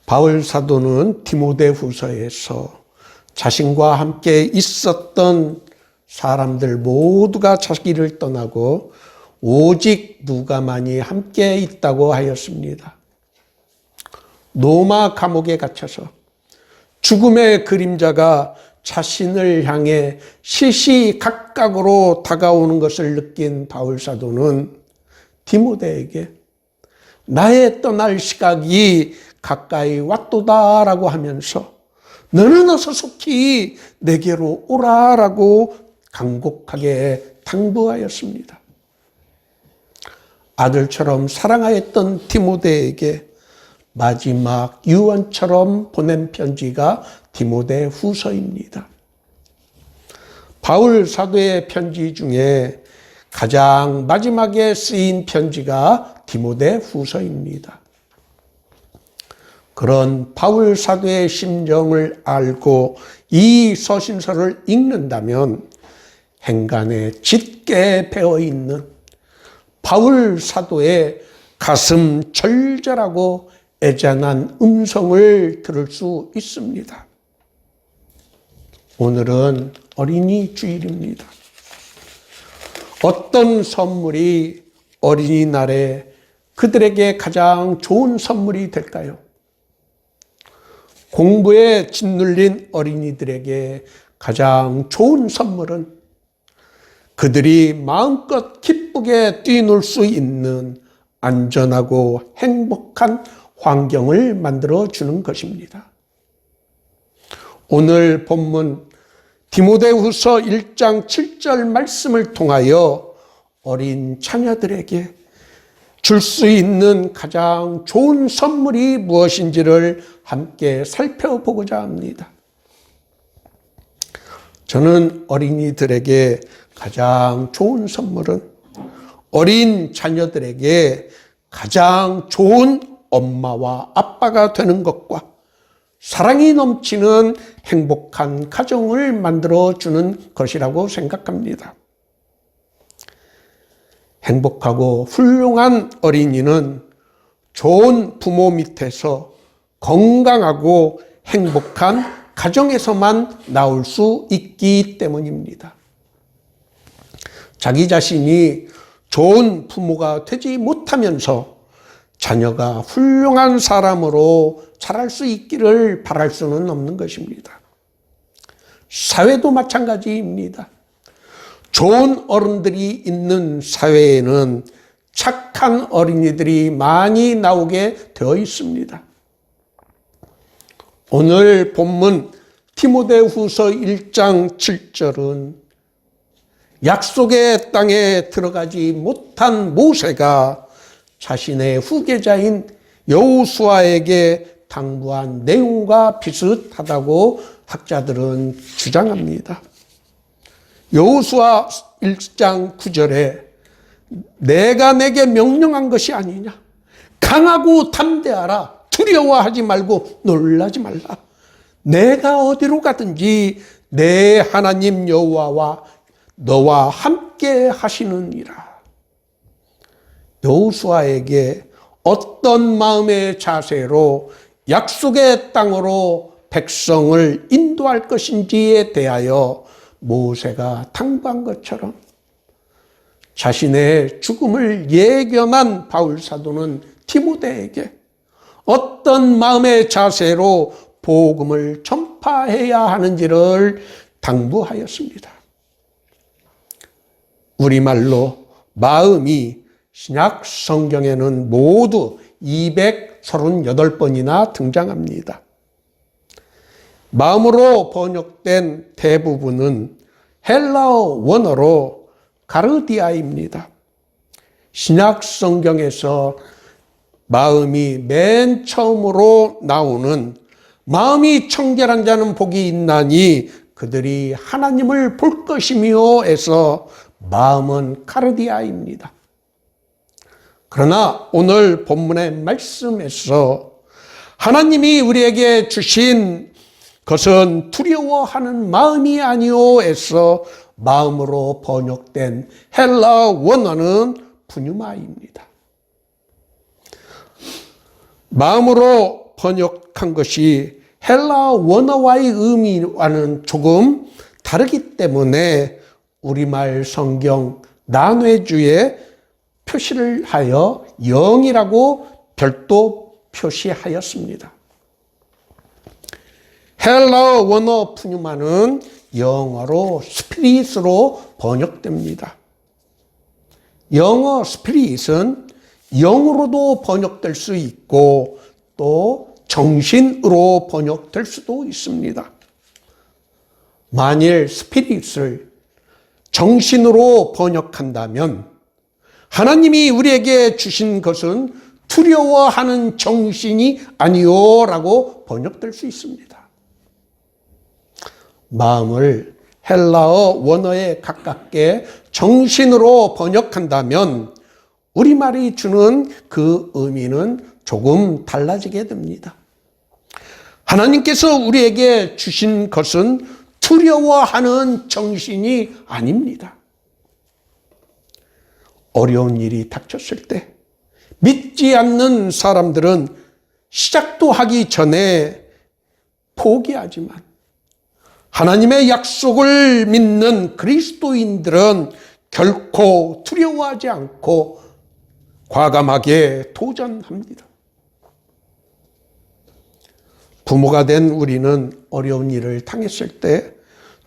바울 사도는 디모데후서에서 자신과 함께 있었던 사람들 모두가 자기를 떠나고 오직 누가만이 함께 있다고 하였습니다. 로마 감옥에 갇혀서 죽음의 그림자가 자신을 향해 시시각각으로 다가오는 것을 느낀 바울 사도는 디모데에게 나의 떠날 시각이 가까이 왔도다라고 하면서 너는 어서 속히 내게로 오라라고 간곡하게 당부하였습니다. 아들처럼 사랑하였던 디모데에게 마지막 유언처럼 보낸 편지가 디모데후서입니다. 바울 사도의 편지 중에 가장 마지막에 쓰인 편지가 디모데후서입니다. 그런 바울 사도의 심정을 알고 이 서신서를 읽는다면 행간에 짙게 배어있는 바울 사도의 가슴 절절하고 애잔한 음성을 들을 수 있습니다. 오늘은 어린이 주일입니다. 어떤 선물이 어린이날에 그들에게 가장 좋은 선물이 될까요? 공부에 짓눌린 어린이들에게 가장 좋은 선물은 그들이 마음껏 기쁘게 뛰놀 수 있는 안전하고 행복한 환경을 만들어주는 것입니다. 오늘 본문 디모데후서 1장 7절 말씀을 통하여 어린 자녀들에게 줄 수 있는 가장 좋은 선물이 무엇인지를 함께 살펴보고자 합니다. 저는 어린이들에게 가장 좋은 선물은 어린 자녀들에게 가장 좋은 엄마와 아빠가 되는 것과 사랑이 넘치는 행복한 가정을 만들어주는 것이라고 생각합니다. 행복하고 훌륭한 어린이는 좋은 부모 밑에서 건강하고 행복한 가정에서만 나올 수 있기 때문입니다. 자기 자신이 좋은 부모가 되지 못하면서 자녀가 훌륭한 사람으로 자랄 수 있기를 바랄 수는 없는 것입니다. 사회도 마찬가지입니다. 좋은 어른들이 있는 사회에는 착한 어린이들이 많이 나오게 되어 있습니다. 오늘 본문 디모데후서 1장 7절은 약속의 땅에 들어가지 못한 모세가 자신의 후계자인 여호수아에게 당부한 내용과 비슷하다고 학자들은 주장합니다. 여호수아 1장 9절에 내가 내게 명령한 것이 아니냐. 강하고 담대하라. 두려워하지 말고 놀라지 말라. 내가 어디로 가든지 내 하나님 여호와와 너와 함께 하시느니라. 여호수아에게 어떤 마음의 자세로 약속의 땅으로 백성을 인도할 것인지에 대하여 모세가 당부한 것처럼 자신의 죽음을 예견한 바울 사도는 디모데에게 어떤 마음의 자세로 복음을 전파해야 하는지를 당부하였습니다. 우리말로 마음이 신약 성경에는 모두 238번이나 등장합니다. 마음으로 번역된 대부분은 헬라어 원어로 가르디아입니다. 신약 성경에서 마음이 맨 처음으로 나오는 마음이 청결한 자는 복이 있나니 그들이 하나님을 볼 것이며에서 마음은 가르디아입니다. 그러나 오늘 본문의 말씀에서 하나님이 우리에게 주신 그것은 두려워하는 마음이 아니오에서 마음으로 번역된 헬라 원어는 푸뉴마입니다. 마음으로 번역한 것이 헬라 원어와의 의미와는 조금 다르기 때문에 우리말 성경 난회주에 표시를 하여 영이라고 별도 표시하였습니다. 헬라 원어 푸뉴마는 영어로 스피릿으로 번역됩니다. 영어 스피릿은 영으로도 번역될 수 있고 또 정신으로 번역될 수도 있습니다. 만일 스피릿을 정신으로 번역한다면 하나님이 우리에게 주신 것은 두려워하는 정신이 아니요 라고 번역될 수 있습니다. 마음을 헬라어 원어에 가깝게 정신으로 번역한다면 우리말이 주는 그 의미는 조금 달라지게 됩니다. 하나님께서 우리에게 주신 것은 두려워하는 정신이 아닙니다. 어려운 일이 닥쳤을 때 믿지 않는 사람들은 시작도 하기 전에 포기하지만 하나님의 약속을 믿는 그리스도인들은 결코 두려워하지 않고 과감하게 도전합니다. 부모가 된 우리는 어려운 일을 당했을 때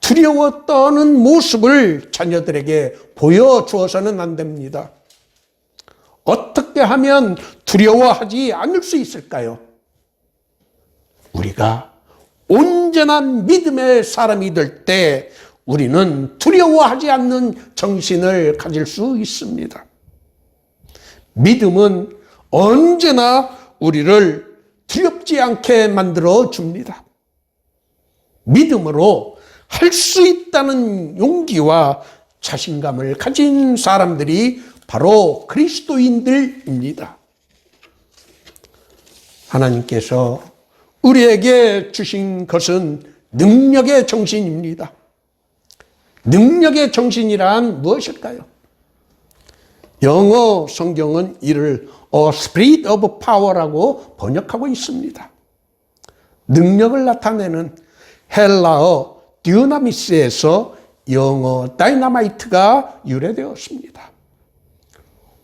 두려워 떠는 모습을 자녀들에게 보여주어서는 안 됩니다. 어떻게 하면 두려워하지 않을 수 있을까요? 우리가 온전한 믿음의 사람이 될 때 우리는 두려워하지 않는 정신을 가질 수 있습니다. 믿음은 언제나 우리를 두렵지 않게 만들어 줍니다. 믿음으로 할 수 있다는 용기와 자신감을 가진 사람들이 바로 그리스도인들입니다. 하나님께서 우리에게 주신 것은 능력의 정신입니다. 능력의 정신이란 무엇일까요? 영어 성경은 이를 A Spirit of Power라고 번역하고 있습니다. 능력을 나타내는 헬라어 듀나미스에서 영어 다이너마이트가 유래되었습니다.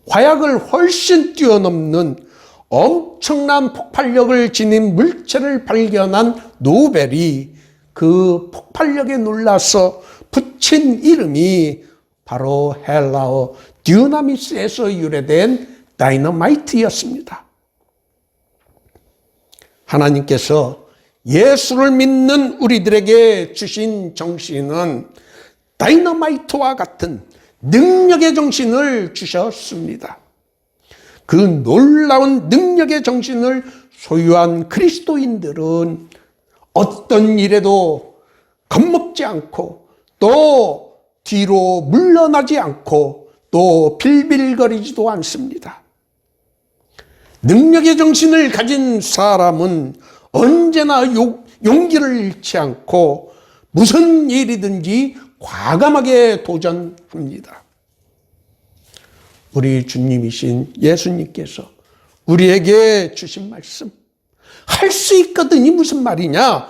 화약을 훨씬 뛰어넘는 엄청난 폭발력을 지닌 물체를 발견한 노벨이 그 폭발력에 놀라서 붙인 이름이 바로 헬라어 듀나미스에서 유래된 다이너마이트였습니다. 하나님께서 예수를 믿는 우리들에게 주신 정신은 다이너마이트와 같은 능력의 정신을 주셨습니다. 그 놀라운 능력의 정신을 소유한 그리스도인들은 어떤 일에도 겁먹지 않고 또 뒤로 물러나지 않고 또 빌빌거리지도 않습니다. 능력의 정신을 가진 사람은 언제나 용기를 잃지 않고 무슨 일이든지 과감하게 도전합니다. 우리 주님이신 예수님께서 우리에게 주신 말씀, 할 수 있거든이 무슨 말이냐?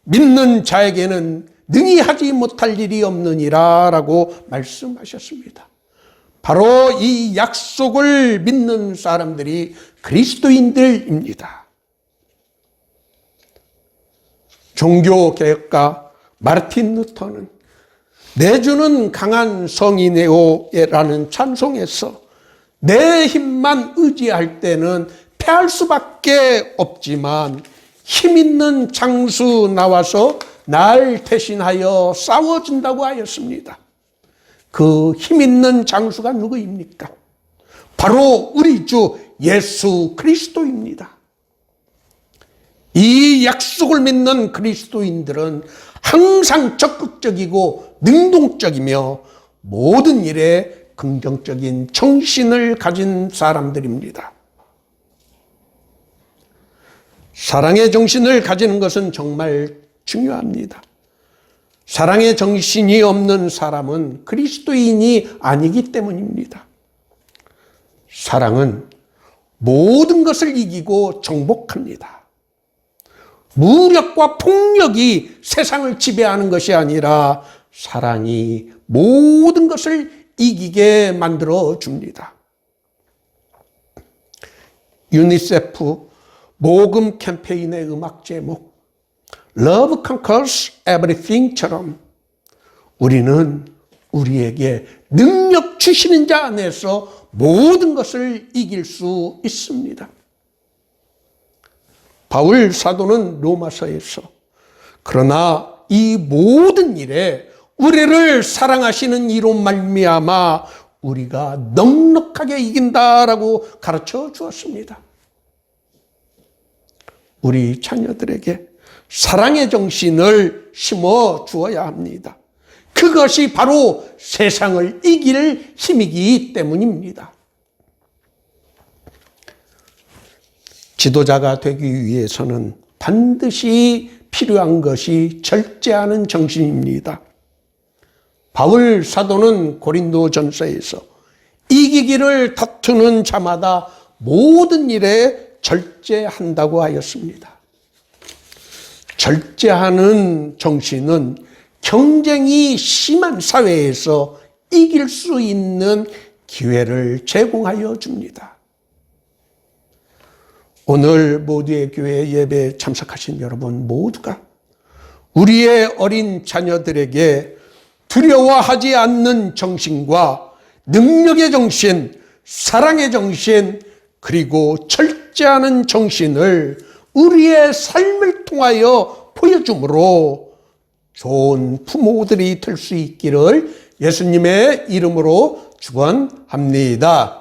믿는 자에게는 능히 하지 못할 일이 없느니라 라고 말씀하셨습니다. 바로 이 약속을 믿는 사람들이 그리스도인들입니다. 종교개혁가 마르틴 루터는 내주는 강한 성이네오라는 찬송에서 내 힘만 의지할 때는 패할 수밖에 없지만 힘 있는 장수 나와서 날 대신하여 싸워준다고 하였습니다. 그 힘 있는 장수가 누구입니까? 바로 우리 주 예수 그리스도입니다. 이 약속을 믿는 그리스도인들은 항상 적극적이고 능동적이며 모든 일에 긍정적인 정신을 가진 사람들입니다. 사랑의 정신을 가지는 것은 정말 중요합니다. 사랑의 정신이 없는 사람은 그리스도인이 아니기 때문입니다. 사랑은 모든 것을 이기고 정복합니다. 무력과 폭력이 세상을 지배하는 것이 아니라 사랑이 모든 것을 이기게 만들어 줍니다. 유니세프 모금 캠페인의 음악 제목 Love Conquers Everything처럼 우리는 우리에게 능력 주시는 자 안에서 모든 것을 이길 수 있습니다. 바울 사도는 로마서에서 그러나 이 모든 일에 우리를 사랑하시는 이로 말미암아 우리가 넉넉하게 이긴다라고 가르쳐 주었습니다. 우리 자녀들에게 사랑의 정신을 심어 주어야 합니다. 그것이 바로 세상을 이길 힘이기 때문입니다. 지도자가 되기 위해서는 반드시 필요한 것이 절제하는 정신입니다. 바울 사도는 고린도전서에서 이기기를 다투는 자마다 모든 일에 절제한다고 하였습니다. 절제하는 정신은 경쟁이 심한 사회에서 이길 수 있는 기회를 제공하여 줍니다. 오늘 모두의 교회 예배에 참석하신 여러분 모두가 우리의 어린 자녀들에게 두려워하지 않는 정신과 능력의 정신, 사랑의 정신, 그리고 절제하는 정신을 우리의 삶을 통하여 보여줌으로 좋은 부모들이 될 수 있기를 예수님의 이름으로 축원합니다.